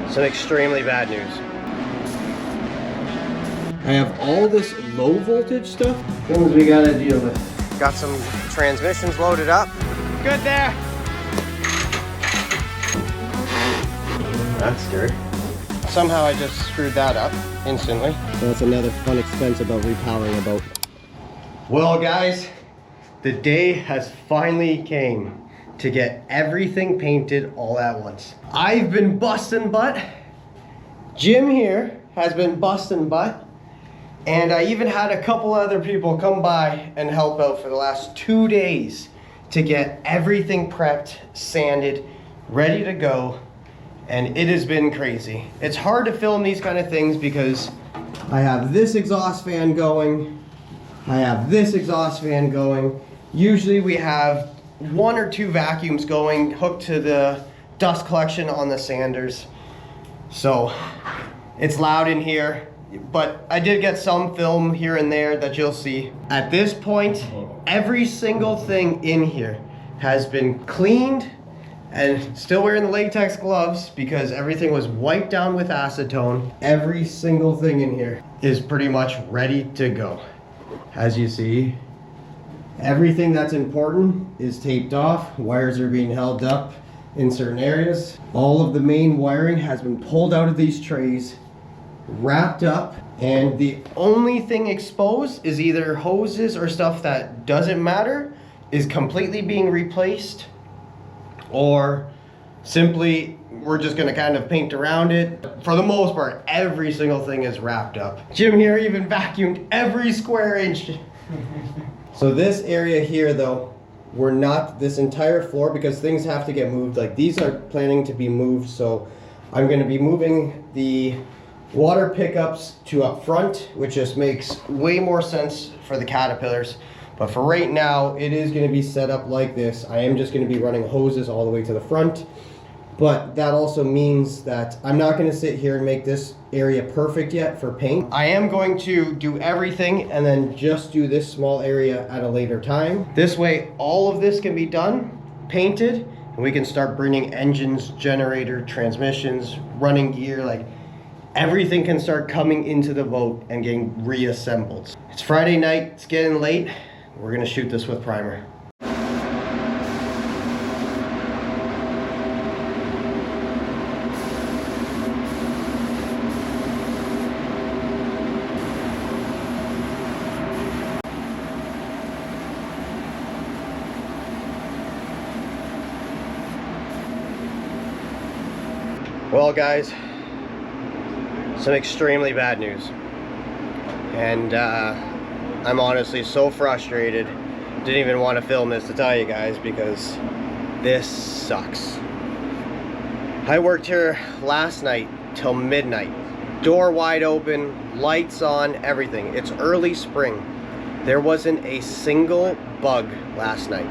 Some extremely bad news. I have all this low voltage stuff. Things we gotta deal with. Got some transmissions loaded up. Good there. That's scary. Somehow I just screwed that up instantly. So that's another fun expense about repowering a boat. Well guys, the day has finally came to get everything painted all at once. I've been busting butt. Jim here has been busting butt. And I even had a couple other people come by and help out for the last 2 days to get everything prepped, sanded, ready to go. And it has been crazy. It's hard to film these kind of things because I have this exhaust fan going. I have this exhaust fan going. Usually we have 1 or 2 vacuums going hooked to the dust collection on the sanders. So it's loud in here. But I did get some film here and there that you'll see. At this point, every single thing in here has been cleaned and still wearing the latex gloves because everything was wiped down with acetone. Every single thing in here is pretty much ready to go. As you see, everything that's important is taped off. Wires are being held up in certain areas. All of the main wiring has been pulled out of these trays, wrapped up, and the only thing exposed is either hoses or stuff that doesn't matter is completely being replaced, or simply we're just gonna kind of paint around it. For the most part, every single thing is wrapped up. Jim here even vacuumed every square inch. So this area here though, we're not this entire floor because things have to get moved. Like these are planning to be moved, so I'm gonna be moving the water pickups to up front, which just makes way more sense for the Caterpillars. But for right now, it is going to be set up like this. I am just going to be running hoses all the way to the front. But that also means that I'm not going to sit here and make this area perfect yet for paint. I am going to do everything and then just do this small area at a later time. This way, all of this can be done, painted, and we can start bringing engines, generator, transmissions, running gear, like everything can start coming into the boat and getting reassembled. It's Friday night, it's getting late. We're gonna shoot this with primer. Well guys, some extremely bad news, and I'm honestly so frustrated. Didn't even want to film this to tell you guys because this sucks. I worked here last night till midnight, door wide open, lights on, everything. It's early spring. There wasn't a single bug last night,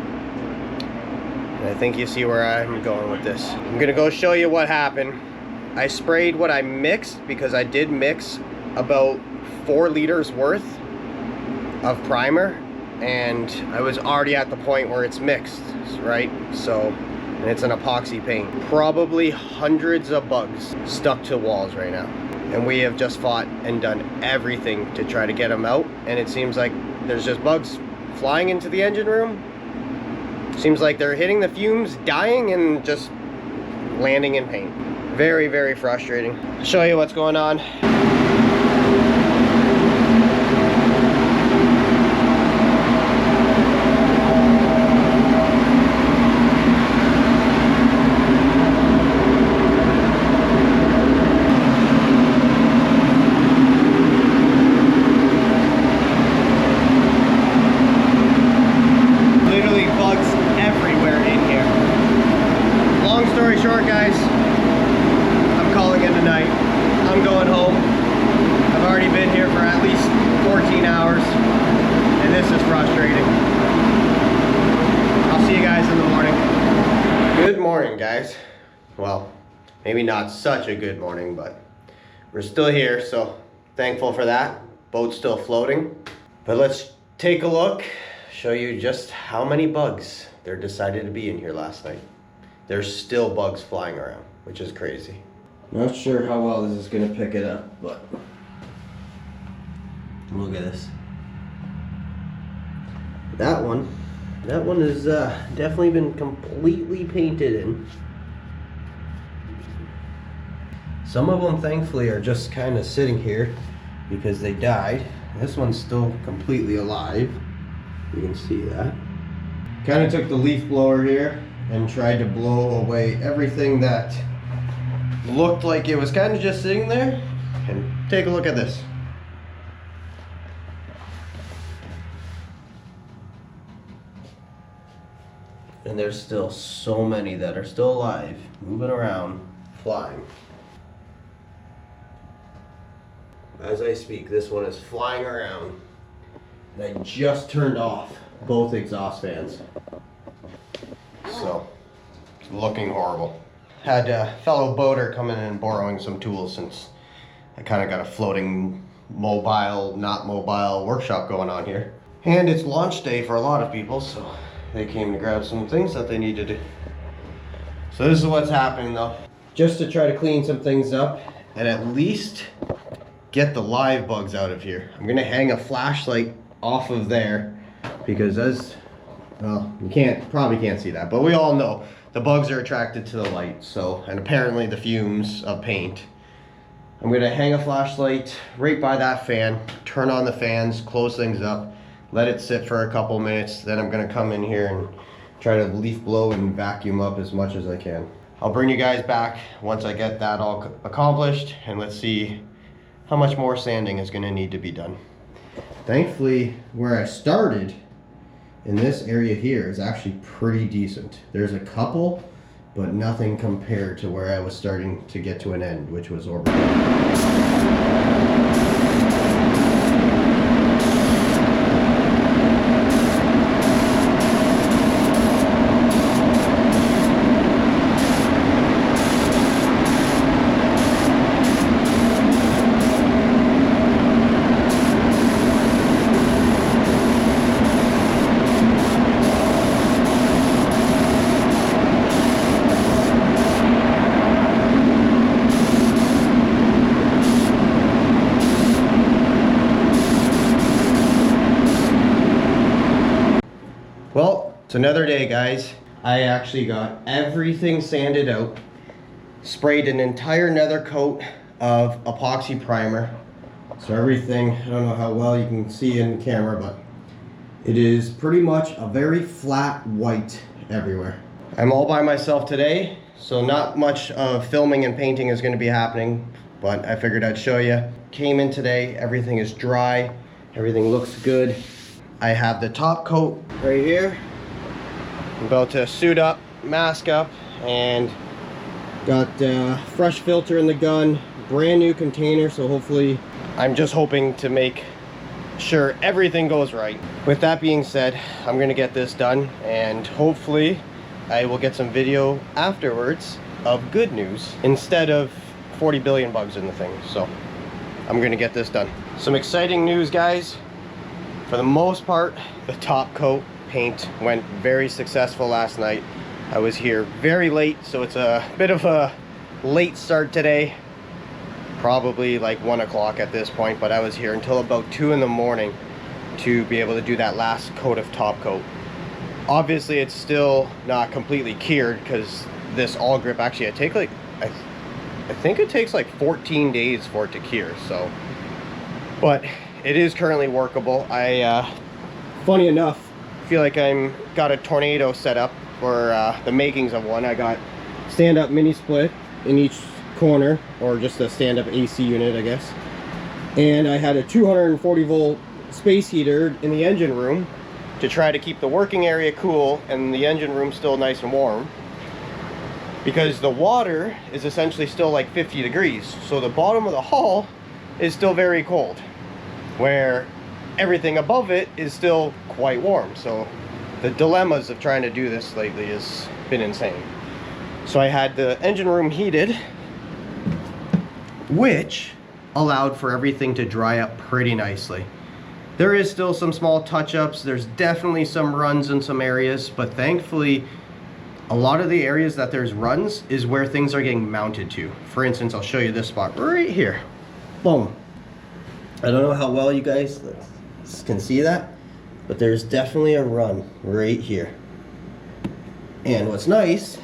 and I think you see where I'm going with this. I'm gonna go show you what happened. I sprayed what I mixed because I did mix about 4 liters worth of primer, and I was already at the point where it's mixed, right? So, and it's an epoxy paint. Probably hundreds of bugs stuck to walls right now. And we have just fought and done everything to try to get them out, and it seems like there's just bugs flying into the engine room. Seems like they're hitting the fumes, dying, and just landing in paint. Very, very frustrating. I'll show you what's going on. Literally bugs everywhere in here. Long story short, guys, calling in tonight. I'm going home. I've already been here for at least 14 hours, and this is frustrating. I'll see you guys in the morning. Good morning, guys. Well, maybe not such a good morning, but we're still here, so thankful for that. Boat's still floating. But let's take a look, show you just how many bugs there decided to be in here last night. There's still bugs flying around, which is crazy. Not sure how well this is gonna pick it up, but look at this. That one has definitely been completely painted in. Some of them thankfully are just kind of sitting here because they died. This one's still completely alive. You can see that. Kind of took the leaf blower here and tried to blow away everything that looked like it was kind of just sitting there. And take a look at this. And there's still so many that are still alive, moving around, flying. As I speak, this one is flying around. And I just turned off both exhaust fans. So, it's looking horrible. Had a fellow boater come in and borrowing some tools since I kind of got a floating mobile, not mobile workshop going on here. And it's launch day for a lot of people, so they came to grab some things that they needed to do. So this is what's happening though. Just to try to clean some things up and at least get the live bugs out of here. I'm gonna hang a flashlight off of there because well, you probably can't see that, but we all know the bugs are attracted to the light, so, and apparently the fumes of paint. I'm gonna hang a flashlight right by that fan, turn on the fans, close things up, let it sit for a couple minutes, then I'm gonna come in here and try to leaf blow and vacuum up as much as I can. I'll bring you guys back once I get that all accomplished, and let's see how much more sanding is gonna need to be done. Thankfully, where I started in this area here is actually pretty decent. There's a couple, but nothing compared to where I was starting to get to an end, which was orbital. Well, it's another day, guys. I actually got everything sanded out, sprayed an entire nether coat of epoxy primer. So everything, I don't know how well you can see in camera, but it is pretty much a very flat white everywhere. I'm all by myself today, so not much of filming and painting is going to be happening, but I figured I'd show you. Came in today, everything is dry, everything looks good. I have the top coat right here. I'm about to suit up, mask up, and got a fresh filter in the gun, brand new container, so hopefully, I'm just hoping to make sure everything goes right. With that being said, I'm gonna get this done, and hopefully I will get some video afterwards of good news instead of 40 billion bugs in the thing. So I'm gonna get this done. Some exciting news, guys. For the most part, the top coat paint went very successful last night. I was here very late, so it's a bit of a late start today. Probably like 1 o'clock at this point, but I was here until about 2 in the morning to be able to do that last coat of top coat. Obviously, it's still not completely cured because this all grip, actually, I think it takes like 14 days for it to cure, so. But it is currently workable. Funny enough, feel like I'm got a tornado set up for the makings of one. I got stand-up mini split in each corner, or just a stand-up AC unit, I guess. And I had a 240 volt space heater in the engine room to try to keep the working area cool and the engine room still nice and warm, because the water is essentially still like 50 degrees. So the bottom of the hull is still very cold, where everything above it is still quite warm. So the dilemmas of trying to do this lately has been insane. So I had the engine room heated, which allowed for everything to dry up pretty nicely. There is still some small touch-ups. There's definitely some runs in some areas, but thankfully A lot of the areas that there's runs is where things are getting mounted to. For instance, I'll show you this spot right here. Boom. I don't know how well you guys can see that, but there's definitely a run right here. And what's nice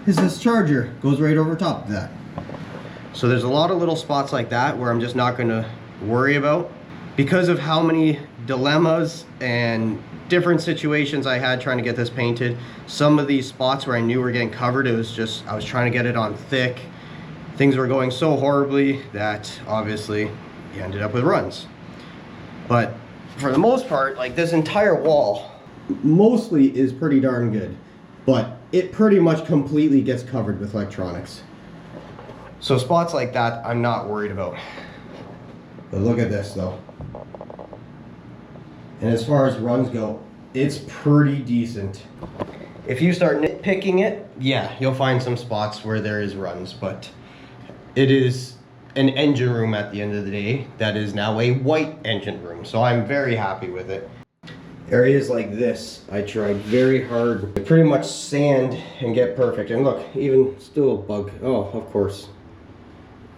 is this charger goes right over top of that. So there's a lot of little spots like that where I'm just not gonna worry about. Because of how many dilemmas and different situations I had trying to get this painted, some of these spots where I knew were getting covered, it was just, I was trying to get it on thick. Things were going so horribly that obviously you ended up with runs. But for the most part, like this entire wall mostly is pretty darn good, but it pretty much completely gets covered with electronics. So spots like that, I'm not worried about. But look at this though. And as far as runs go, it's pretty decent. If you start nitpicking it, yeah, you'll find some spots where there is runs, but it is an engine room at the end of the day that is now a white engine room. So I'm very happy with it. Areas like this, I tried very hard to pretty much sand and get perfect. And look, even still a bug. Oh, of course.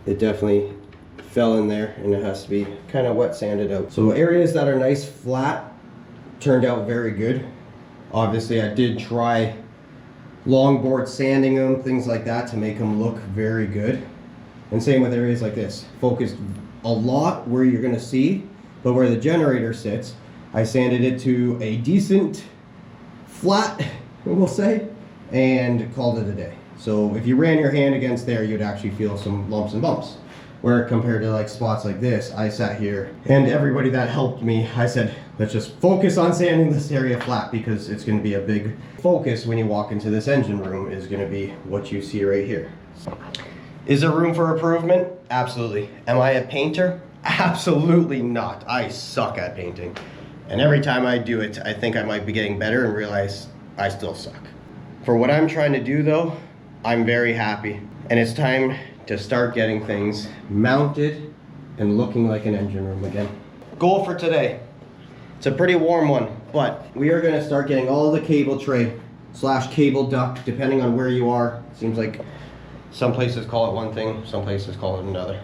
It definitely fell in there and it has to be kind of wet sanded out. So areas that are nice flat turned out very good. Obviously I did try longboard sanding them, things like that to make them look very good. And same with areas like this. Focused a lot where you're gonna see, but where the generator sits, I sanded it to a decent flat, we'll say, and called it a day. So if you ran your hand against there, you'd actually feel some lumps and bumps. Where compared to like spots like this, I sat here and everybody that helped me, I said, let's just focus on sanding this area flat because it's gonna be a big focus when you walk into this engine room is gonna be what you see right here. Is there room for improvement? Absolutely. Am I a painter? Absolutely not. I suck at painting. And every time I do it, I think I might be getting better and realize I still suck. For what I'm trying to do though, I'm very happy. And it's time to start getting things mounted and looking like an engine room again. Goal for today. It's a pretty warm one, but we are gonna start getting all the cable tray / cable duct, depending on where you are. Seems like some places call it one thing, some places call it another.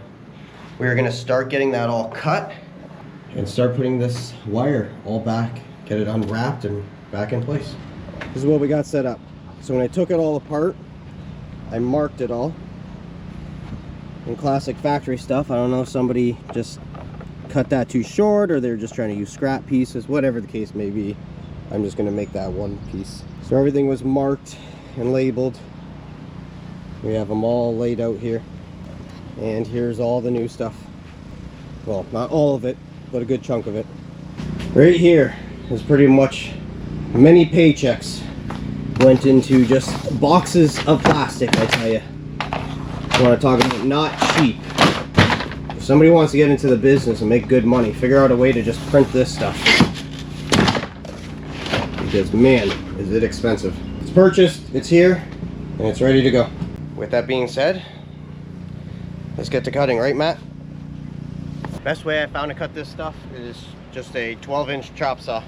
We are gonna start getting that all cut and start putting this wire all back, get it unwrapped and back in place. This is what we got set up. So when I took it all apart, I marked it all. In classic factory stuff, I don't know if somebody just cut that too short or they're just trying to use scrap pieces, whatever the case may be. I'm just gonna make that one piece. So everything was marked and labeled. We have them all laid out here. And here's all the new stuff. Well, not all of it, but a good chunk of it. Right here is pretty much many paychecks went into just boxes of plastic, I tell you. I want to talk about not cheap. If somebody wants to get into the business and make good money, figure out a way to just print this stuff. Because man, is it expensive. It's purchased, it's here, and it's ready to go. With that being said, let's get to cutting, right Matt? Best way I found to cut this stuff is just a 12-inch chop saw.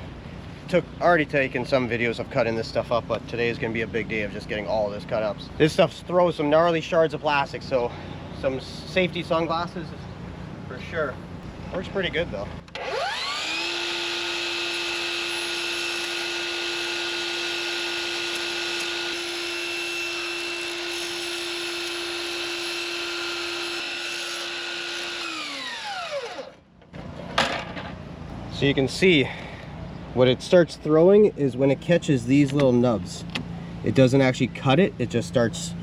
Already taken some videos of cutting this stuff up, but today is going to be a big day of just getting all of this cut up. This stuff throws some gnarly shards of plastic, so some safety sunglasses for sure. Works pretty good though. So you can see what it starts throwing is when it catches these little nubs. It doesn't actually cut it, it just starts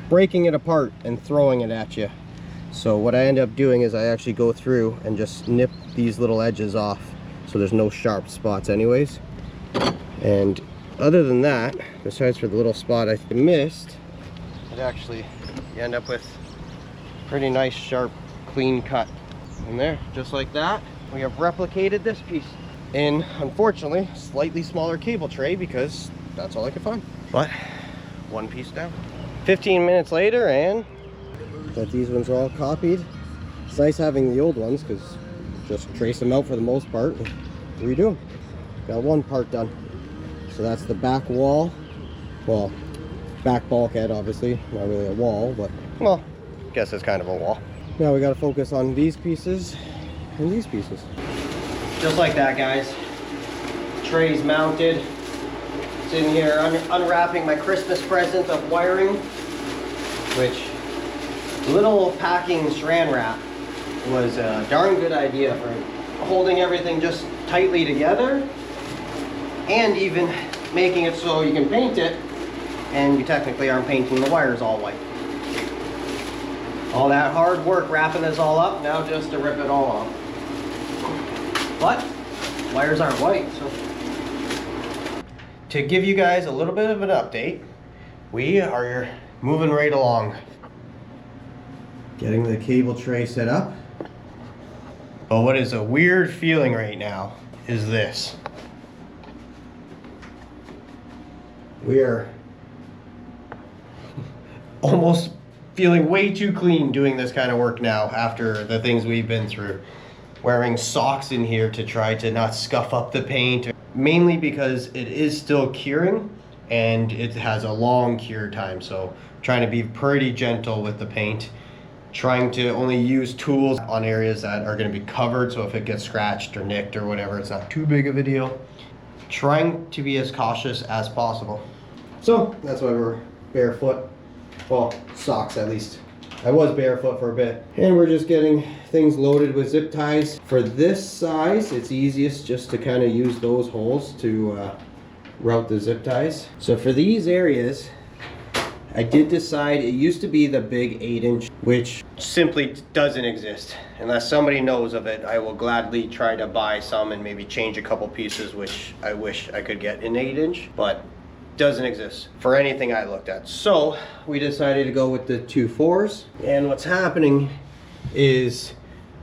breaking it apart and throwing it at you. So what I end up doing is I actually go through and just nip these little edges off so there's no sharp spots anyways. And other than that, besides for the little spot I missed, it actually, you end up with pretty nice sharp clean cut. And there, just like that, we have replicated this piece in, unfortunately, slightly smaller cable tray because that's all I could find. But one piece down. 15 minutes later and that these ones are all copied. It's nice having the old ones because just trace them out for the most part and redo them. Got one part done. So that's the back wall. Well, back bulkhead, obviously. Not really a wall, but... Well, I guess it's kind of a wall. Now we gotta focus on these pieces and these pieces. Just like that, guys. Tray's mounted. Sitting here unwrapping my Christmas present of wiring, which little packing saran wrap was a darn good idea for holding everything just tightly together and even making it so you can paint it and you technically aren't painting the wires all white. All that hard work wrapping this all up, now just to rip it all off. But wires aren't white, so. To give you guys a little bit of an update, we are moving right along. Getting the cable tray set up. But what is a weird feeling right now is this. We are almost feeling way too clean doing this kind of work now after the things we've been through. Wearing socks in here to try to not scuff up the paint, mainly because it is still curing and it has a long cure time, so trying to be pretty gentle with the paint, trying to only use tools on areas that are going to be covered, so if it gets scratched or nicked or whatever, it's not too big of a deal. Trying to be as cautious as possible. So that's why we're barefoot. Well, socks at least. I was barefoot for a bit. And we're just getting things loaded with zip ties. For this size, it's easiest just to kind of use those holes to route the zip ties. So for these areas, I did decide, it used to be the big 8-inch, which simply doesn't exist. Unless somebody knows of it, I will gladly try to buy some and maybe change a couple pieces, which I wish I could get an 8-inch, but doesn't exist for anything I looked at. So we decided to go with the 2.4s. And what's happening is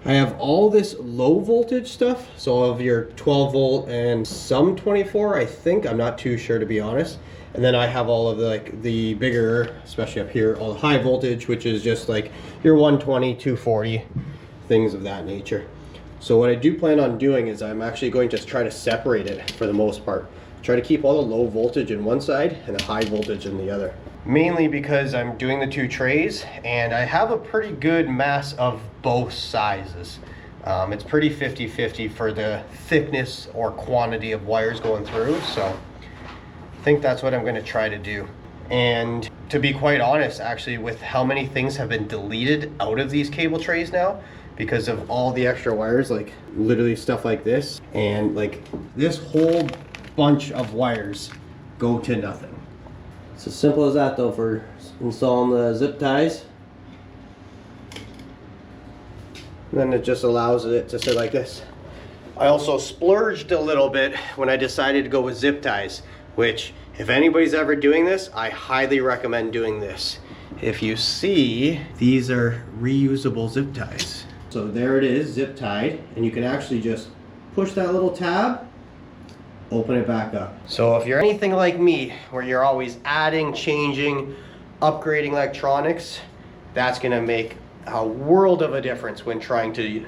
I have all this low voltage stuff. So of your 12 volt and some 24, I think, I'm not too sure to be honest. And then I have all of the bigger, especially up here, all the high voltage, which is just like your 120, 240, things of that nature. So what I do plan on doing is I'm actually going to try to separate it for the most part. Try to keep all the low voltage in one side and the high voltage in the other. Mainly because I'm doing the 2 trays and I have a pretty good mass of both sizes. It's pretty 50-50 for the thickness or quantity of wires going through, so I think that's what I'm going to try to do. And to be quite honest, actually, with how many things have been deleted out of these cable trays now because of all the extra wires, like literally stuff like this, and like this whole bunch of wires go to nothing. It's as simple as that though for installing the zip ties. And then it just allows it to sit like this. I also splurged a little bit when I decided to go with zip ties, which if anybody's ever doing this, I highly recommend doing this. If you see, these are reusable zip ties. So there it is, zip tied, and you can actually just push that little tab, open it back up. So if you're anything like me, where you're always adding, changing, upgrading electronics, that's gonna make a world of a difference when trying to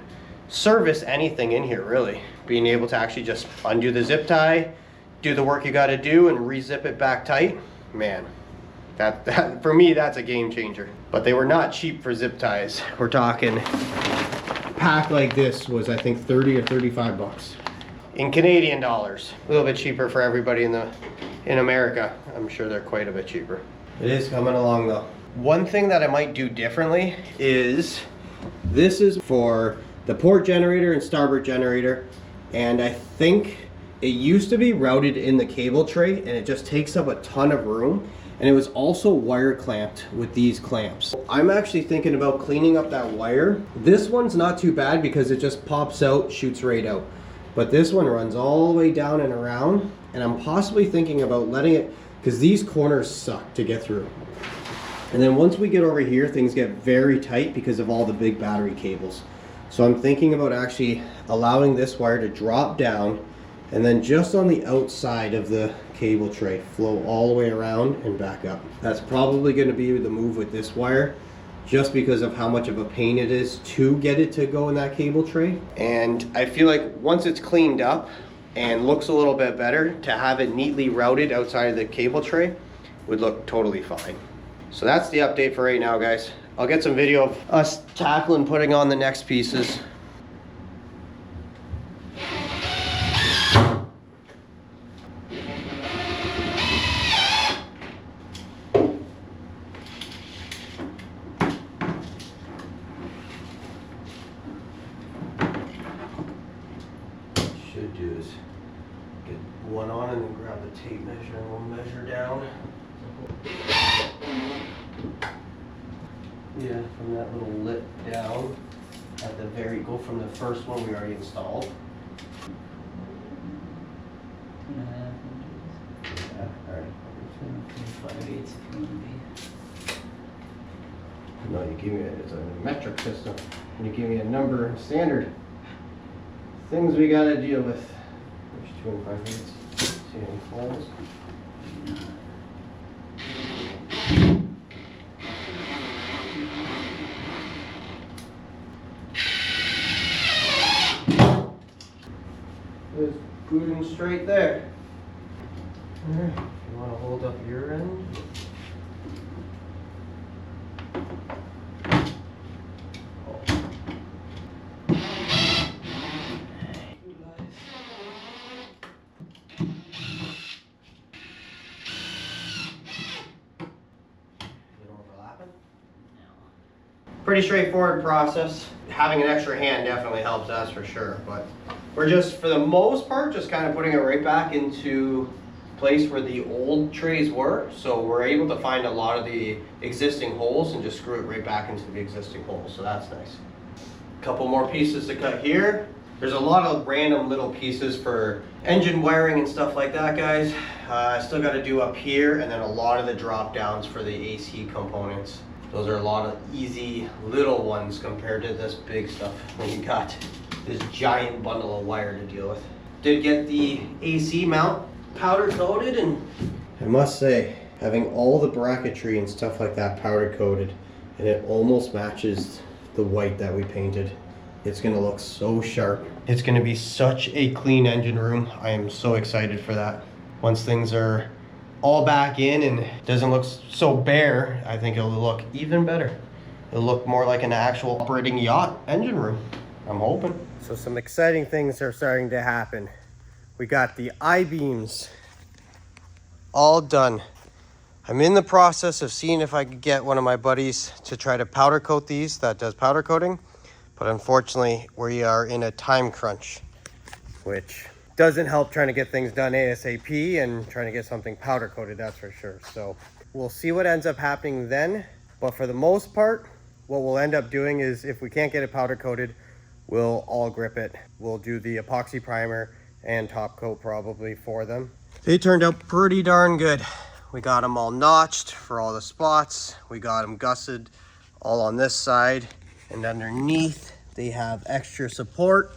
service anything in here, really. Being able to actually just undo the zip tie, do the work you gotta do, and re-zip it back tight, man. That for me, that's a game changer. But they were not cheap for zip ties. We're talking, a pack like this was, I think, 30 or 35 bucks. In Canadian dollars. A little bit cheaper for everybody in America. I'm sure they're quite a bit cheaper. It is coming along though. One thing that I might do differently is, this is for the port generator and starboard generator, and I think it used to be routed in the cable tray and it just takes up a ton of room, and it was also wire clamped with these clamps. I'm actually thinking about cleaning up that wire. This one's not too bad because it just pops out, shoots right out. But this one runs all the way down and around, and I'm possibly thinking about letting it, because these corners suck to get through. And then once we get over here, things get very tight because of all the big battery cables. So I'm thinking about actually allowing this wire to drop down, and then just on the outside of the cable tray, flow all the way around and back up. That's probably going to be the move with this wire, just because of how much of a pain it is to get it to go in that cable tray. And I feel like once it's cleaned up and looks a little bit better, to have it neatly routed outside of the cable tray, would look totally fine. So that's the update for right now, guys. I'll get some video of us tackling putting on the next pieces. Should do is get one on and then grab the tape measure and we'll measure down. Yeah, from that little lip down at the very, go from the first one we already installed. 2.5 inches. Yeah, alright. 5/8 if you want to be. No, you give me it's a metric system. And you give me a number and standard. Things we gotta deal with. There's 2 and 5/8. See any flaws? It's good and straight there. Alright, you want to hold up your end? Pretty straightforward process. Having an extra hand definitely helps, that's for sure. But we're just, for the most part, just kind of putting it right back into place where the old trays were. So we're able to find a lot of the existing holes and just screw it right back into the existing holes. So that's nice. A couple more pieces to cut here. There's a lot of random little pieces for engine wiring and stuff like that, guys. I still got to do up here, and then a lot of the drop downs for the AC components. Those are a lot of easy little ones compared to this big stuff when you got this giant bundle of wire to deal with. Did get the AC mount powder coated, and I must say, having all the bracketry and stuff like that powder coated, and it almost matches the white that we painted. It's gonna look so sharp. It's gonna be such a clean engine room. I am so excited for that. Once things are all back in and doesn't look so bare, I think it'll look even better. It'll look more like an actual operating yacht engine room, I'm hoping. So some exciting things are starting to happen. We got the I-beams all done. I'm in the process of seeing if I could get one of my buddies to try to powder coat these that does powder coating, but unfortunately we are in a time crunch, which doesn't help trying to get things done ASAP and trying to get something powder coated, that's for sure. So we'll see what ends up happening then. But for the most part, what we'll end up doing is if we can't get it powder coated, we'll all grip it. We'll do the epoxy primer and top coat probably for them. They turned out pretty darn good. We got them all notched for all the spots. We got them gusseted all on this side, and underneath they have extra support.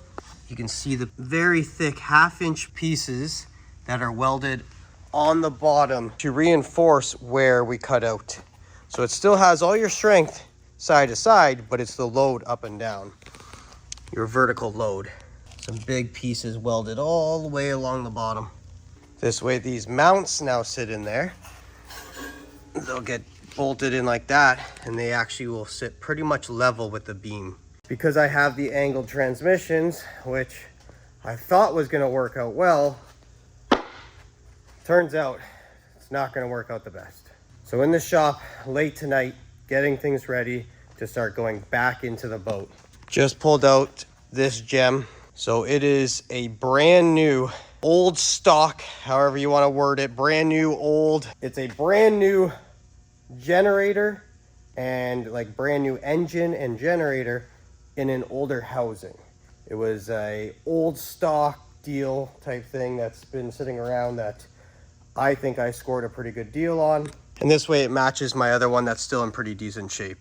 You can see the very thick 1/2-inch pieces that are welded on the bottom to reinforce where we cut out. So it still has all your strength side to side, but it's the load up and down, your vertical load. Some big pieces welded all the way along the bottom. This way these mounts now sit in there. They'll get bolted in like that, and they actually will sit pretty much level with the beam. Because I have the angled transmissions, which I thought was gonna work out well, turns out it's not gonna work out the best. So in the shop late tonight, getting things ready to start going back into the boat. Just pulled out this gem. So it is a brand new, old stock, however you wanna word it, brand new, old. It's a brand new generator and like brand new engine and generator in an older housing. It was a old stock deal type thing that's been sitting around that I think I scored a pretty good deal on. And this way it matches my other one that's still in pretty decent shape.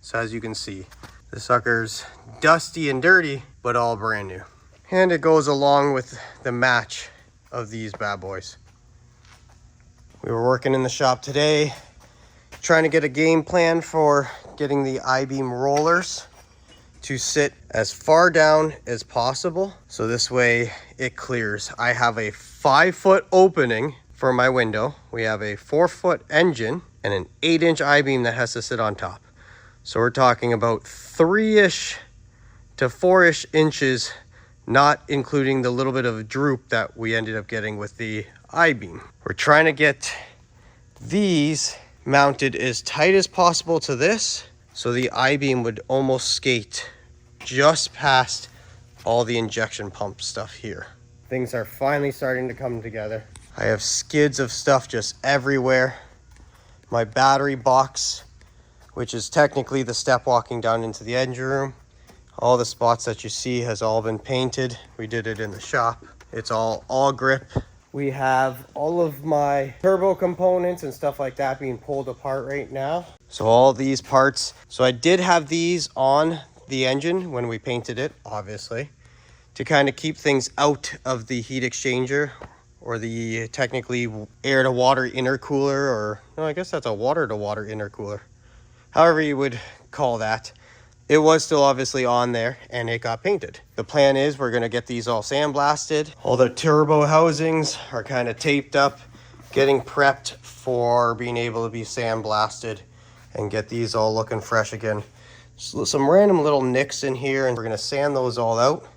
So as you can see, the sucker's dusty and dirty, but all brand new. And it goes along with the match of these bad boys. We were working in the shop today, trying to get a game plan for getting the I-beam rollers to sit as far down as possible, so this way it clears. I have a 5-foot opening for my window. We have a 4-foot engine and an 8-inch I-beam that has to sit on top. So we're talking about 3-ish to 4-ish inches, not including the little bit of droop that we ended up getting with the I-beam. We're trying to get these mounted as tight as possible to this, so the I-beam would almost skate just past all the injection pump stuff here. Things are finally starting to come together. I have skids of stuff just everywhere. My battery box, which is technically the step walking down into the engine room. All the spots that you see has all been painted. We did it in the shop. It's all grip. We have all of my turbo components and stuff like that being pulled apart right now. So all these parts. So I did have these on the engine when we painted it, obviously, to kind of keep things out of the heat exchanger, or the technically air to water intercooler, or no, I guess that's a water to water intercooler. However you would call that. It was still obviously on there and it got painted. The plan is we're gonna get these all sandblasted. All the turbo housings are kind of taped up, getting prepped for being able to be sandblasted and get these all looking fresh again. So some random little nicks in here, and we're gonna sand those all out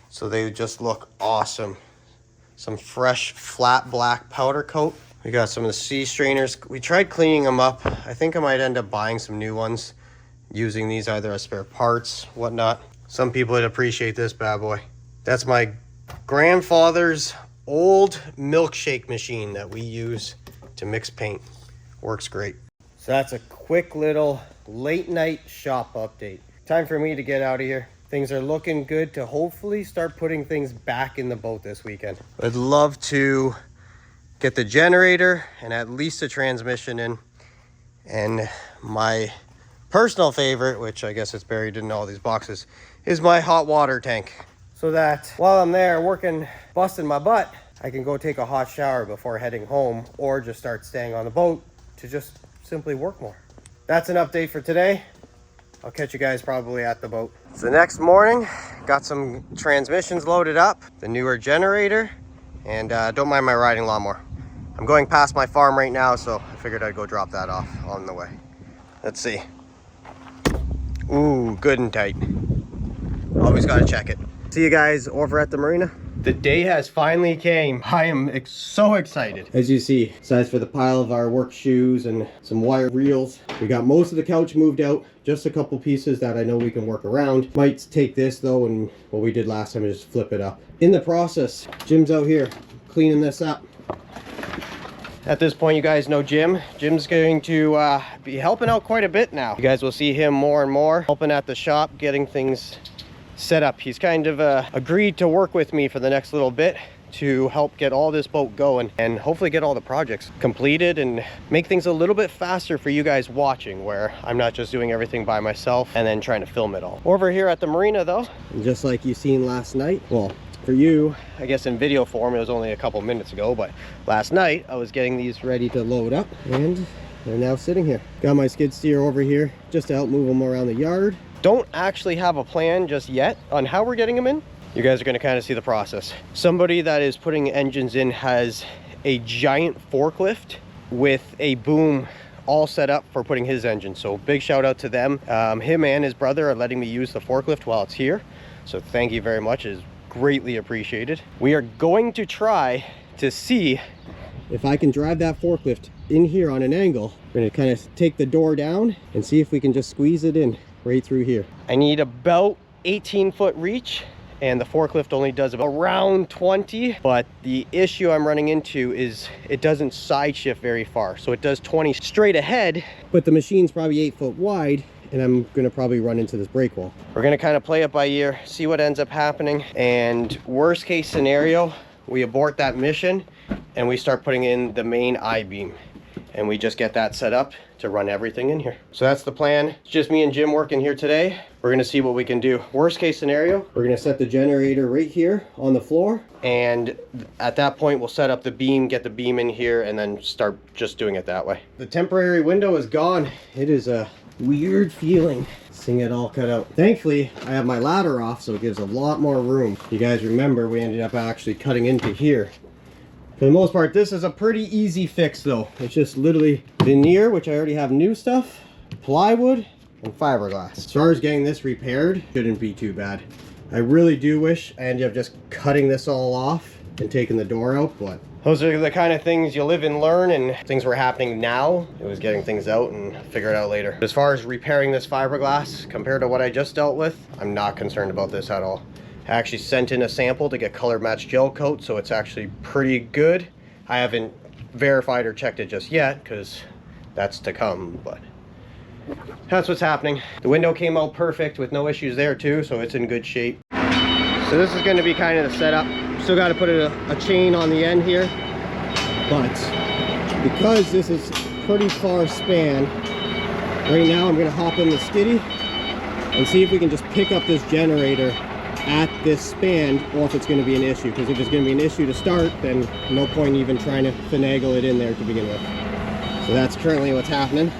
so they just look awesome. Some fresh flat black powder coat. We got some of the C strainers. We tried cleaning them up. I think I might end up buying some new ones, using these either as spare parts, whatnot. Some people would appreciate this bad boy. That's my grandfather's old milkshake machine that we use to mix paint. Works great. So that's a quick little late night shop update. Time for me to get out of here. Things are looking good to hopefully start putting things back in the boat this weekend. I'd love to get the generator and at least a transmission in. And my personal favorite, which I guess it's buried in all these boxes, is my hot water tank. So that while I'm there working, busting my butt, I can go take a hot shower before heading home, or just start staying on the boat to just simply work more. That's an update for today. I'll catch you guys probably at the boat. It's the next morning, got some transmissions loaded up, the newer generator, and don't mind my riding lawnmower. I'm going past my farm right now, so I figured I'd go drop that off on the way. Let's see. Ooh, good and tight. Always gotta check it. See you guys over at the marina. The day has finally came. I am so excited. As you see, besides for the pile of our work shoes and some wire reels, we got most of the couch moved out. Just a couple pieces that I know we can work around. Might take this though, and what we did last time is just flip it up. In the process, Jim's out here cleaning this up. At this point, you guys know Jim. Jim's going to be helping out quite a bit now. You guys will see him more and more, helping at the shop, getting things set up. He's kind of agreed to work with me for the next little bit to help get all this boat going and hopefully get all the projects completed and make things a little bit faster for you guys watching, where I'm not just doing everything by myself and then trying to film it all. Over here at the marina though, and just like you seen last night, well, for you, I guess in video form, it was only a couple minutes ago, but last night I was getting these ready to load up and they're now sitting here. Got my skid steer over here just to help move them around the yard. Don't actually have a plan just yet on how we're getting them in. You guys are going to kind of see the process. Somebody that is putting engines in has a giant forklift with a boom all set up for putting his engine. So big shout out to them. Him and his brother are letting me use the forklift while it's here. So thank you very much. It is greatly appreciated. We are going to try to see if I can drive that forklift in here on an angle. We're going to kind of take the door down and see if we can just squeeze it in right through here. I need about 18-foot reach, and the forklift only does about around 20, but the issue I'm running into is it doesn't side shift very far. So it does 20 straight ahead, but the machine's probably 8 foot wide, and I'm gonna probably run into this brake wall. We're gonna kind of play it by ear, see what ends up happening, and worst case scenario, we abort that mission and we start putting in the main I-beam, and we just get that set up to run everything in here. So that's the plan. It's just me and Jim working here today. We're gonna see what we can do. Worst case scenario, we're gonna set the generator right here on the floor, and at that point we'll set up the beam, get the beam in here, and then start just doing it that way. The temporary window is gone. It is a weird feeling seeing it all cut out. Thankfully, I have my ladder off, so it gives a lot more room. You guys remember we ended up actually cutting into here For the most part, this is a pretty easy fix though. It's just literally veneer, which I already have new stuff, plywood, and fiberglass. As far as getting this repaired, shouldn't be too bad. I really do wish I ended up just cutting this all off and taking the door out, but those are the kind of things you live and learn, and things were happening now. It was getting things out and figure it out later. As far as repairing this fiberglass compared to what I just dealt with, I'm not concerned about this at all. I actually sent in a sample to get color match gel coat, so it's actually pretty good. I haven't verified or checked it just yet because that's to come, but that's what's happening. The window came out perfect with no issues there too, so it's in good shape. So this is going to be kind of the setup. Still got to put a chain on the end here, but because this is pretty far span, right now I'm going to hop in the skiddy and see if we can just pick up this generator at this span, or if it's going to be an issue. Because if it's going to be an issue to start, then no point even trying to finagle it in there to begin with. So that's currently what's happening.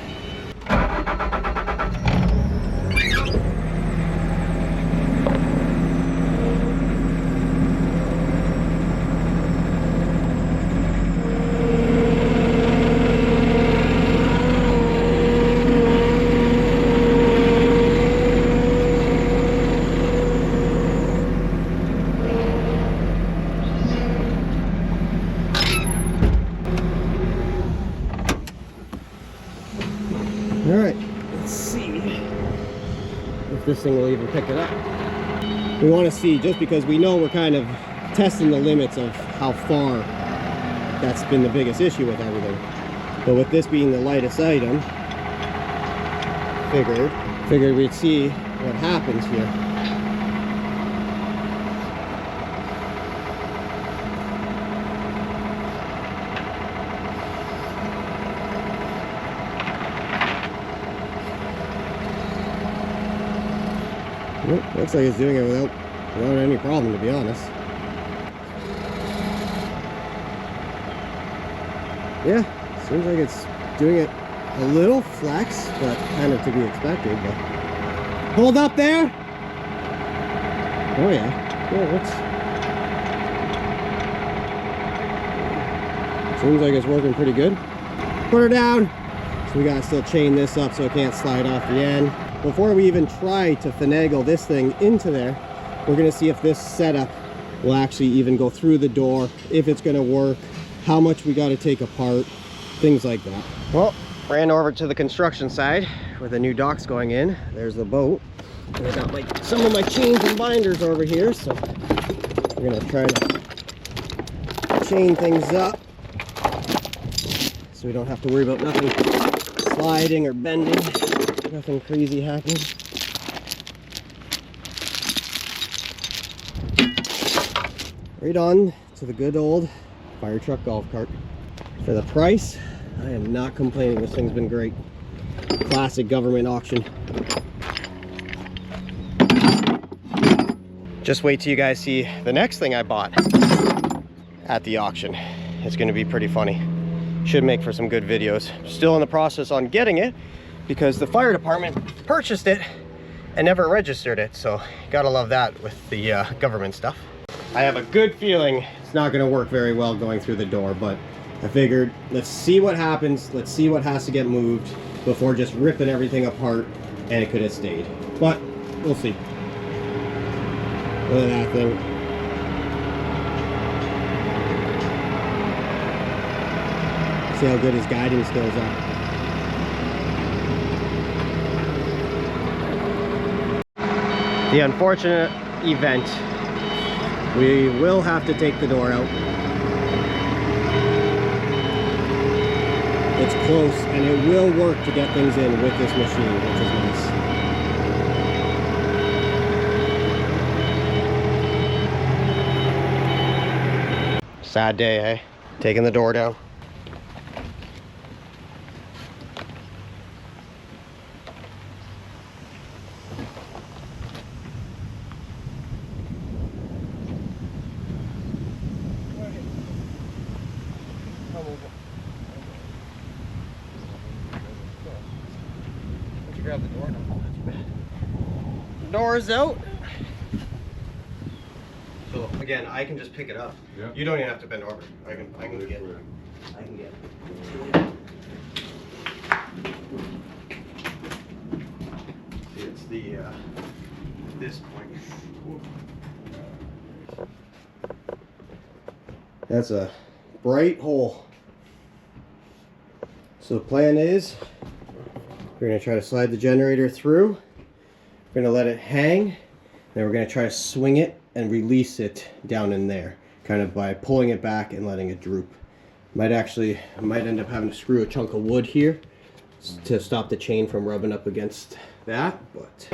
All right, let's see if this thing will even pick it up. We want to see, just because we know we're kind of testing the limits of how far. That's been the biggest issue with everything. But with this being the lightest item, figured we'd see what happens here. Nope, looks like it's doing it without any problem, to be honest. Yeah, seems like it's doing it a little flex, but kind of to be expected. But hold up there. Oh yeah, seems like it's working pretty good. Put her down. So we gotta still chain this up so it can't slide off the end. Before we even try to finagle this thing into there, we're gonna see if this setup will actually even go through the door, if it's gonna work, how much we gotta take apart, things like that. Well, ran over to the construction side where the new dock's going in. There's the boat. And I got some of my chains and binders over here, so we're gonna try to chain things up so we don't have to worry about nothing sliding or bending. Nothing crazy happening. Right on to the good old fire truck golf cart. For the price, I am not complaining. This thing's been great. Classic government auction. Just wait till you guys see the next thing I bought at the auction. It's going to be pretty funny. Should make for some good videos. Still in the process on getting it, because the fire department purchased it and never registered it, so gotta love that with the government stuff. I have a good feeling it's not gonna work very well going through the door, but I figured let's see what happens, let's see what has to get moved before just ripping everything apart, and it could have stayed. But we'll see. Look at that thing. See how good his guiding skills are. The unfortunate event, we will have to take the door out. It's close, and it will work to get things in with this machine, which is nice. Sad day, eh? Taking the door down. Grab the door, no, not too bad. The door is out. So again, I can just pick it up. Yeah. You don't even have to bend over. I can get it. I can get it. See, it's the this point. That's a bright hole. So the plan is we're going to try to slide the generator through. We're going to let it hang. Then we're going to try to swing it and release it down in there, kind of by pulling it back and letting it droop. Might end up having to screw a chunk of wood here to stop the chain from rubbing up against that, but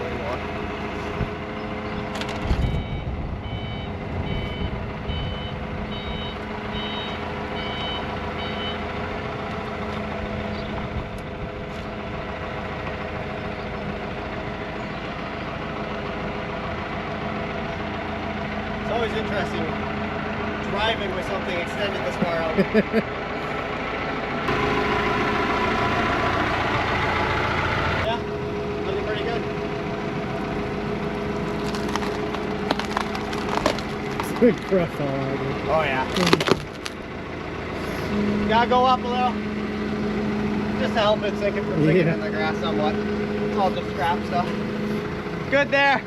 it's always interesting driving with something extended this far out. Yeah, looking pretty good. Good crush all over. Oh yeah. Gotta go up a little. Just to help it sink it from sinking in the grass somewhat. It's all just scrap stuff. Good there.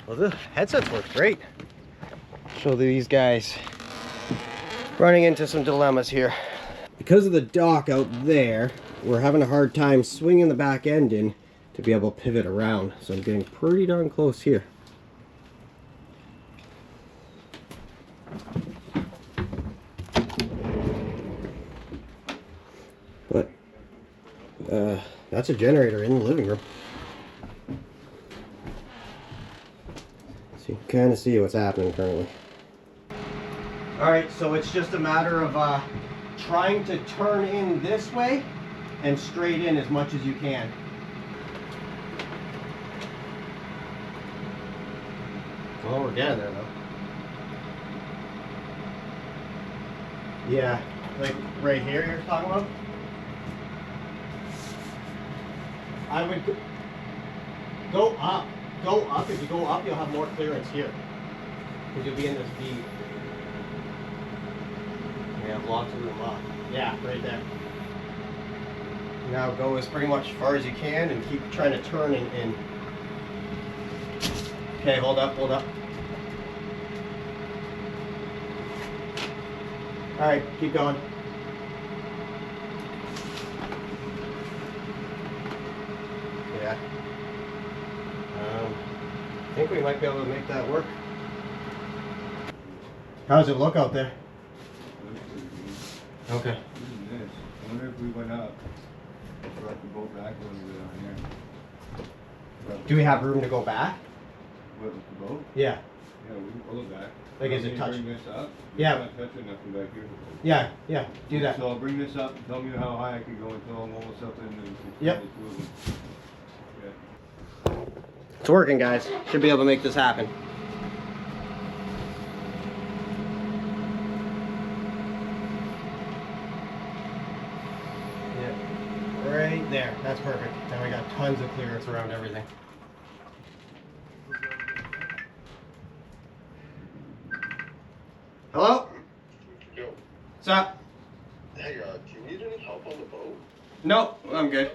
Well, the headsets work great. Show these guys running into some dilemmas here. Because of the dock out there, we're having a hard time swinging the back end in to be able to pivot around. So I'm getting pretty darn close here. But that's a generator in the living room. So you can kind of see what's happening currently. Alright, so it's just a matter of trying to turn in this way and straight in as much as you can. Well, we're getting there though. Yeah, like right here you're talking about? I would go up. Go up. If you go up, you'll have more clearance here. Because you'll be in this V. You have lots of room up. Yeah, right there. Now go as pretty much far as you can and keep trying to turn in. Okay, hold up, hold up. Alright, keep going. Yeah. I think we might be able to make that work. How does it look out there? Okay. I wonder if we went up, brought the boat back a little bit on here. Do we have room to go back? What, with the boat? Yeah. Yeah, we can pull it back. Like, is it Can you touch? bring this up? Yeah. It's not touching nothing back here. Yeah, yeah, do that. So I'll bring this up and tell me how high I can go until I'm almost up in and Yep. the two of them. Okay. It's working, guys. Should be able to make this happen. Yeah, right there. That's perfect. Now we got tons of clearance around everything. Hello? Yo, What's up? hey, do you need any help on the boat? No, I'm good.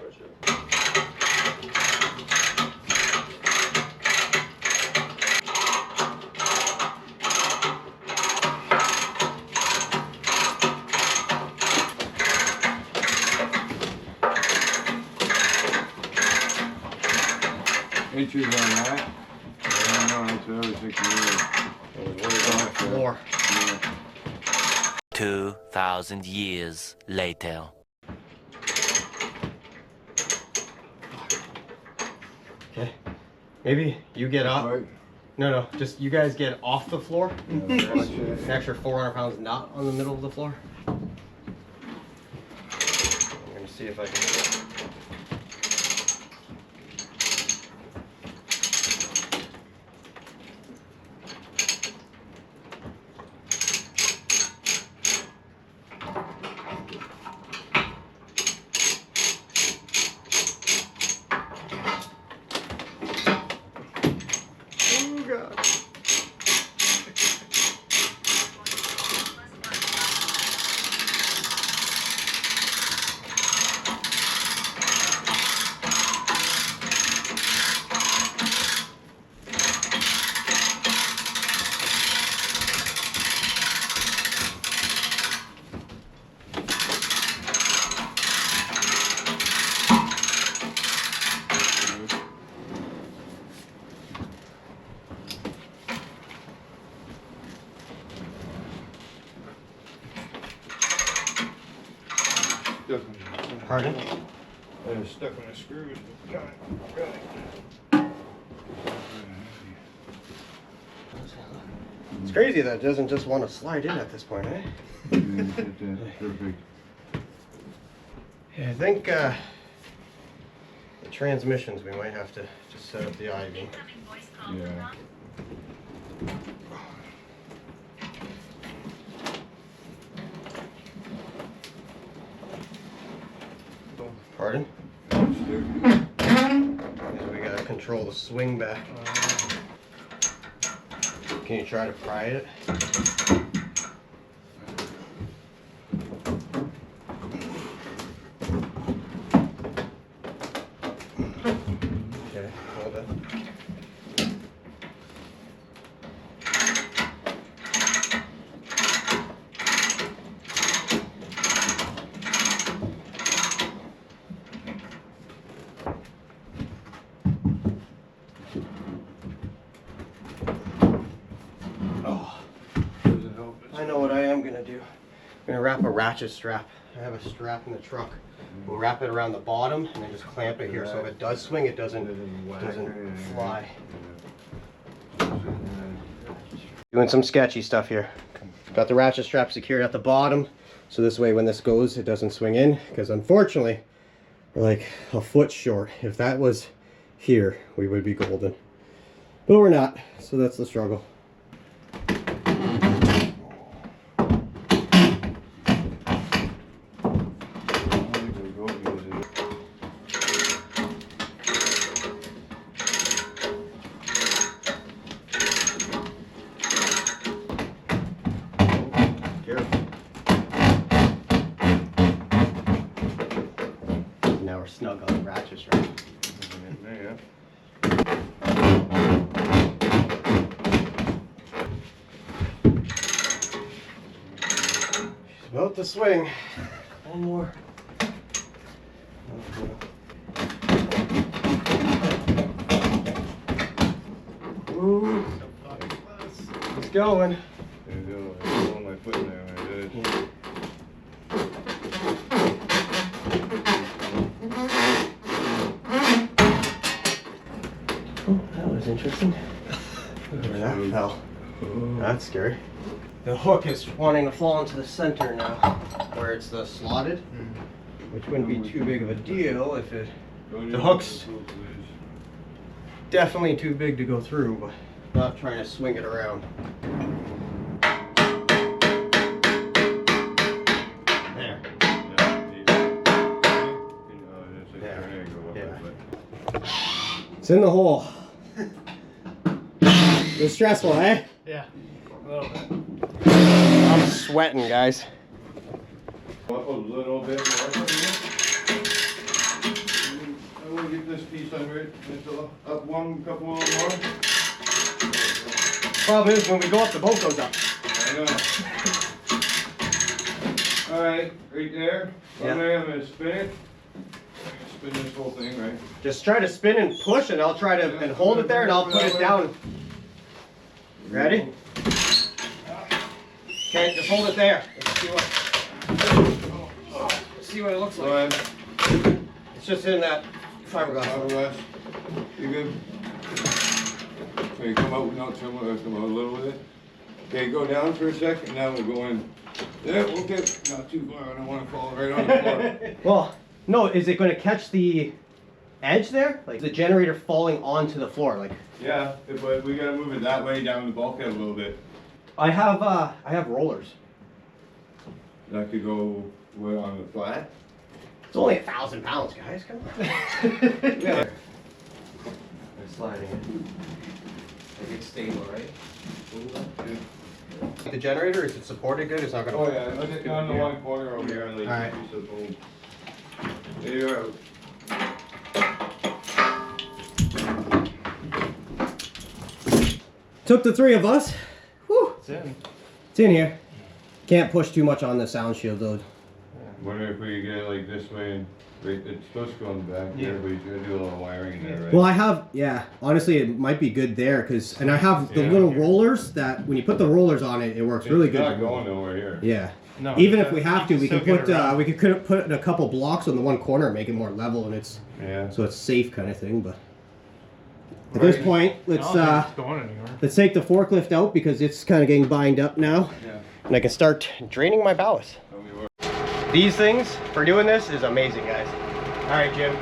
Inches on that. I don't know that's what I was thinking. Yeah. I was worried about the floor. Yeah. 2,000 years later. Okay. Maybe you get up. Right. No, just you guys get off the floor. Yeah, watch An it. extra 400 pounds not on the middle of the floor. I'm gonna see if I can. Oh God. Stuck in- Pardon? They're stuck on the screws. Got it. It's crazy that it doesn't just want to slide in at this point, eh? Perfect. Yeah, I think the transmissions we might have to just set up the IV. Yeah. Pardon? Stuck. Because we gotta control the swing back. Can you try to pry it? Okay, hold it. Doesn't help. I know what I am gonna do. I'm gonna wrap a ratchet strap. I have a strap in the truck. We'll wrap it around the bottom and then just clamp it here so if it does swing, it doesn't fly. Doing some sketchy stuff here. Got the ratchet strap secured at the bottom so this way when this goes, it doesn't swing in. Because unfortunately, we're like a foot short. If that was here, we would be golden. But we're not, so that's the struggle. Now we're snug on the ratchet strap. Yeah. She's about to swing. One more. Ooh, it's going. There you go. I put my foot in there when I did it. Oh, that was interesting. Where that fell. That's scary. The hook is wanting to fall into the center now, where it's the slotted, which wouldn't be too big of a deal if it. The hook's definitely too big to go through, but not trying to swing it around. There. It's in the hole. It was stressful, eh? Yeah, a little bit. I'm sweating, guys. A little bit more. I want to get this piece under it. Just up one, couple more. Problem is, when we go up, the boat goes up. I know. All right, right there. Yeah. From there, I'm gonna spin it. Spin this whole thing, right? Just try to spin and push, and I'll try to and hold it there, and I'll put it down. Ready? Okay, just hold it there. Let's see what it looks Go like. ahead. It's just in that fiberglass. Fiberglass. You good? So you come out, not too much, come out a little with it. Okay, go down for a second, now we'll go in. Yeah, okay, not too far, I don't want to fall right on the floor. Well, no, is it going to catch the edge there? Like the generator falling onto the floor? Like Yeah, but we gotta move it that way down the bulkhead a little bit. I have rollers. That could go what, on the flat? It's only 1,000 pounds, guys. Come on. Yeah. They're sliding it. Like it's stable, right? The generator, is it supported good? It's not gonna. Oh yeah, let's get down to one corner over here and like Alright. piece of boom. There you are. Took the three of us. Whew. It's in. It's in here. Can't push too much on the sound shield though. Wonder if we get it like this way and it's supposed to go in the back there, but you gotta do a little wiring in there, right? Well, I have, yeah, honestly, it might be good there and I have the Yeah. little rollers that when you put the rollers on it, it works really It's good. not going nowhere here. Yeah. No, Even that- if we have to, you we can can still put get around. we could put a couple blocks on the one corner and make it more level and it's Yeah. so it's safe kind of thing. But at this point, I let's don't think it's going anywhere. let's take the forklift out because it's kind of getting bind up now, Yeah. and I can start draining my ballast. Tell me what. These things for doing this is amazing, guys. All right, Jim.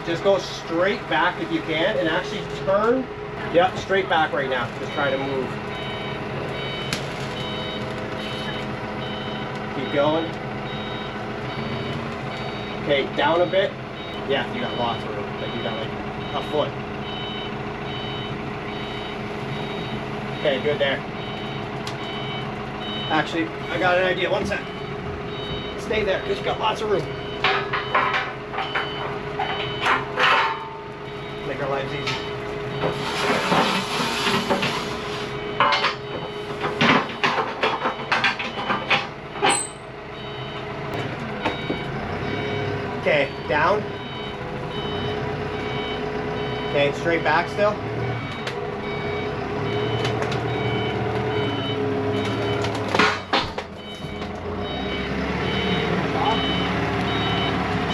Just go straight back if you can, and actually turn. Yep, straight back right now. Just try to move. Keep going. Okay, down a bit. Yeah, you got lots of room. Like you got like a foot. Okay, good there. Actually, I got an idea. One sec. Stay there, because you got lots of room. Make our lives easy. Okay, down. Okay, straight back still.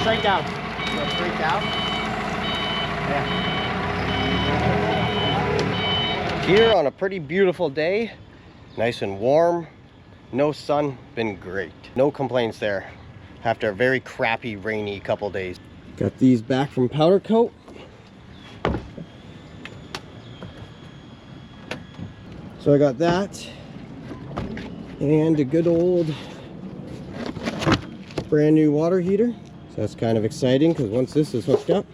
Straight down. Go straight down. Yeah. Here on a pretty beautiful day, nice and warm, no sun, been great. No complaints there after a very crappy rainy couple days. Got these back from powder coat. So I got that and a good old brand new water heater. So that's kind of exciting because once this is hooked up,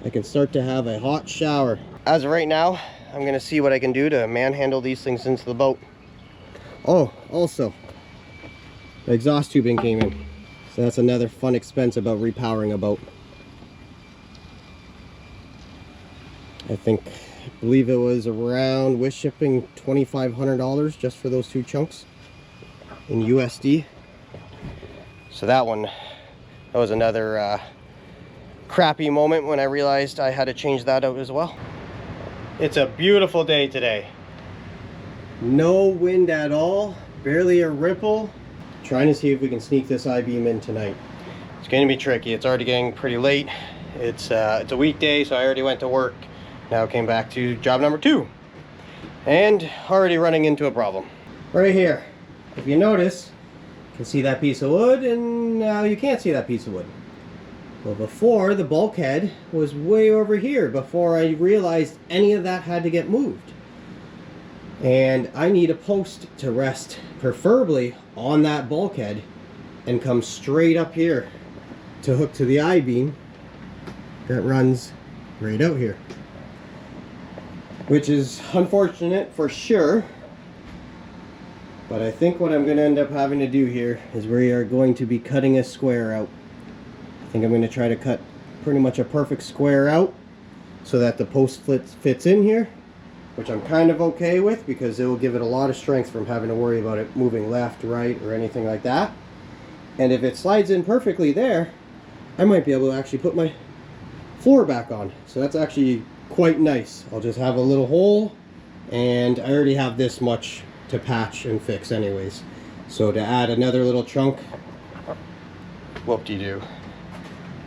I can start to have a hot shower. As of right now, I'm gonna see what I can do to manhandle these things into the boat. Oh, also, the exhaust tubing came in. So that's another fun expense about repowering a boat. I believe it was around, with shipping, $2,500 just for those two chunks in USD. So that was another crappy moment when I realized I had to change that out as well. It's a beautiful day today. No wind at all, barely a ripple. Trying to see if we can sneak this I-beam in tonight. It's going to be tricky. It's already getting pretty late. It's a weekday, so I already went to work. Now came back to job number 2. And already running into a problem. Right here, if you notice, you can see that piece of wood, and now you can't see that piece of wood. Well, before, the bulkhead was way over here before I realized any of that had to get moved. And I need a post to rest, preferably on that bulkhead, and come straight up here to hook to the I-beam that runs right out here. Which is unfortunate for sure. But I think what I'm going to end up having to do here is we are going to be cutting a square out. I think I'm going to try to cut pretty much a perfect square out so that the post fits in here, which I'm kind of okay with because it will give it a lot of strength from having to worry about it moving left, right, or anything like that. And if it slides in perfectly there, I might be able to actually put my floor back on. So that's actually quite nice. I'll just have a little hole and I already have this much to patch and fix anyways. So to add another little chunk, whoop-de-doo.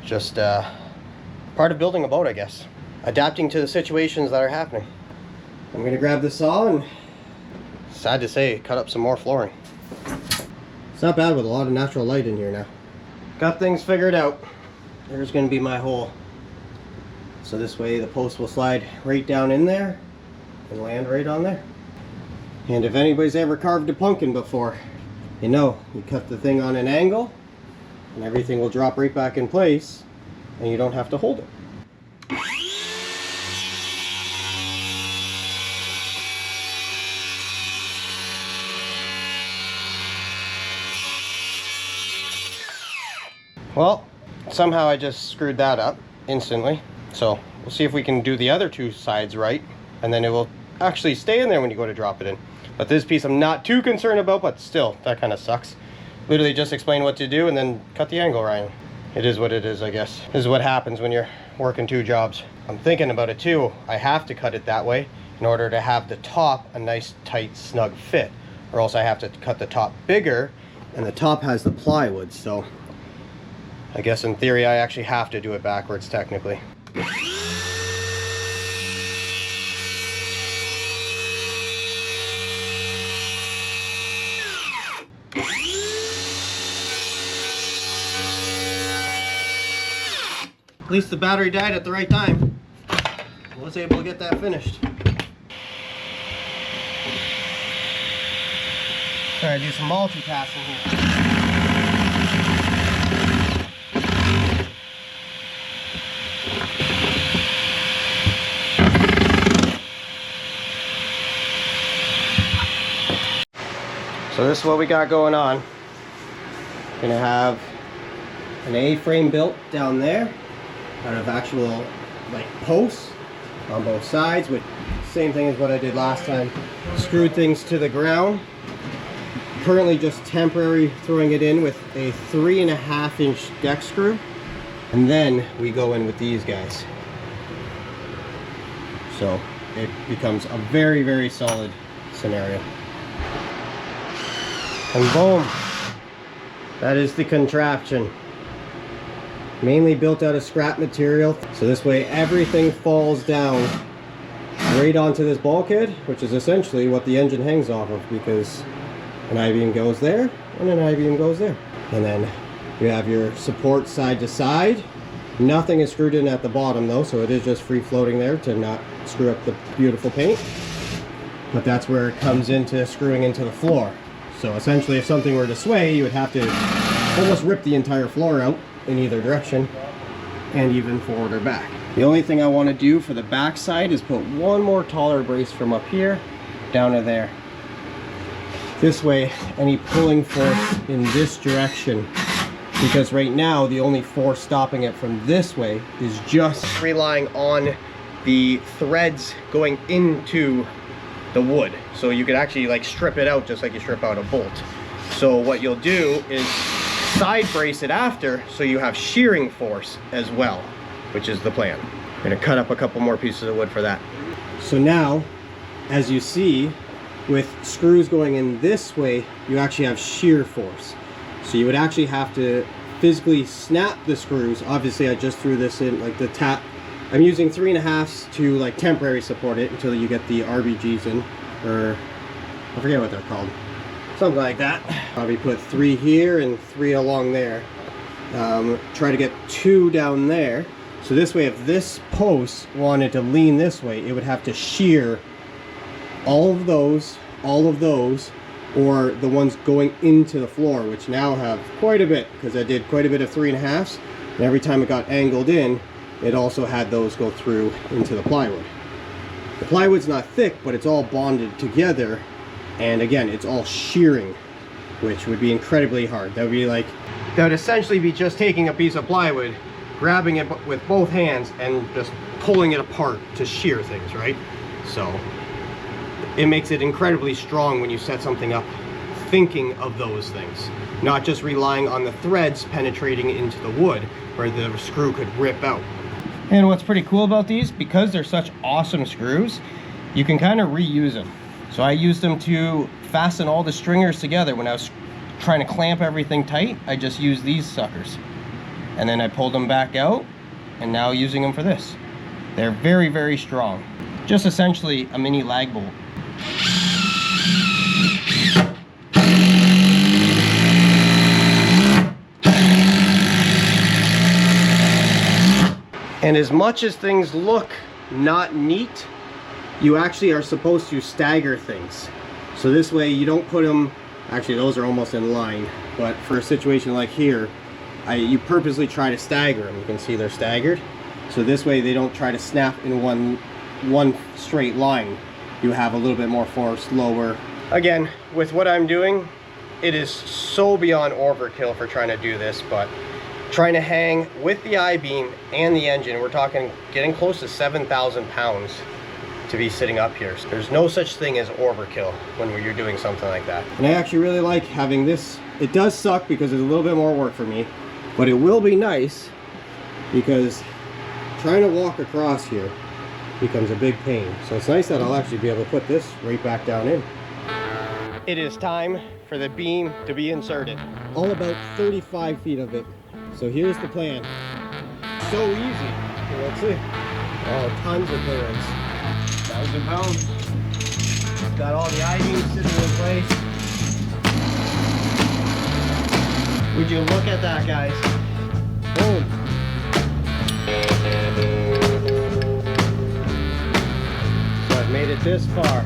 Just part of building a boat, I guess. Adapting to the situations that are happening. I'm gonna grab the saw and, sad to say, cut up some more flooring. It's not bad with a lot of natural light in here now. Got things figured out. There's gonna be my hole. So this way the post will slide right down in there and land right on there. And if anybody's ever carved a pumpkin before, you know, you cut the thing on an angle and everything will drop right back in place and you don't have to hold it. Well, somehow I just screwed that up instantly. So we'll see if we can do the other two sides right, and then it will actually stay in there when you go to drop it in. But this piece I'm not too concerned about, but still, that kind of sucks. Literally just explain what to do and then cut the angle right. It is what it is, I guess. This is what happens when you're working two jobs. I'm thinking about it too. I have to cut it that way in order to have the top a nice, tight, snug fit. Or else I have to cut the top bigger, and the top has the plywood, so I guess in theory I actually have to do it backwards technically. At least the battery died at the right time. I was able to get that finished. Trying to do some multitasking here. So this is what we got going on. Gonna have an A-frame built down there out of actual like posts on both sides, with same thing as what I did last time. Screwed things to the ground. Currently just temporary throwing it in with a 3.5-inch deck screw, and then we go in with these guys. So it becomes a very, very solid scenario. And boom, that is the contraption. Mainly built out of scrap material, so this way everything falls down right onto this bulkhead, which is essentially what the engine hangs off of, because an I-beam goes there and an I-beam goes there. And then you have your support side to side. Nothing is screwed in at the bottom though, so it is just free floating there to not screw up the beautiful paint. But that's where it comes into screwing into the floor. So essentially if something were to sway, you would have to almost rip the entire floor out in either direction, and even forward or back. The only thing I want to do for the back side is put one more taller brace from up here down to there. This way any pulling force in this direction, because right now the only force stopping it from this way is just relying on the threads going into the wood. So you could actually like strip it out just like you strip out a bolt. So what you'll do is side brace it after, so you have shearing force as well, which is the plan. I'm gonna cut up a couple more pieces of wood for that. So now, as you see, with screws going in this way, you actually have shear force. So you would actually have to physically snap the screws. Obviously I just threw this in like the tap. I'm using 3.5s to like temporary support it until you get the RBGs in, or I forget what they're called. Something like that. Probably put 3 here and 3 along there. Try to get 2 down there. So this way, if this post wanted to lean this way, it would have to shear all of those, or the ones going into the floor, which now have quite a bit, because I did quite a bit of 3.5s, and every time it got angled in, it also had those go through into the plywood. The plywood's not thick, but it's all bonded together. And again, it's all shearing, which would be incredibly hard. That would be like, that would essentially be just taking a piece of plywood, grabbing it with both hands and just pulling it apart to shear things, right? So it makes it incredibly strong when you set something up thinking of those things, not just relying on the threads penetrating into the wood where the screw could rip out. And what's pretty cool about these, because they're such awesome screws, you can kind of reuse them. So I used them to fasten all the stringers together. When I was trying to clamp everything tight, I just used these suckers. And then I pulled them back out, and now using them for this. They're very, very strong. Just essentially a mini lag bolt. And as much as things look not neat, you actually are supposed to stagger things. So this way you don't put them, actually those are almost in line, but for a situation like here, you purposely try to stagger them. You can see they're staggered. So this way they don't try to snap in one straight line. You have a little bit more force, lower. Again, with what I'm doing, it is so beyond overkill for trying to do this, but trying to hang with the I-beam and the engine, we're talking getting close to 7,000 pounds to be sitting up here. So there's no such thing as overkill when you're doing something like that. And I actually really like having this. It does suck because it's a little bit more work for me, but it will be nice because trying to walk across here becomes a big pain. So it's nice that I'll actually be able to put this right back down in. It is time for the beam to be inserted. All about 35 feet of it. So here's the plan. So easy. Let's see. Oh, tons of clearance. 1,000 pounds. Got all the I-beams sitting in place. Would you look at that, guys? Boom. So I've made it this far.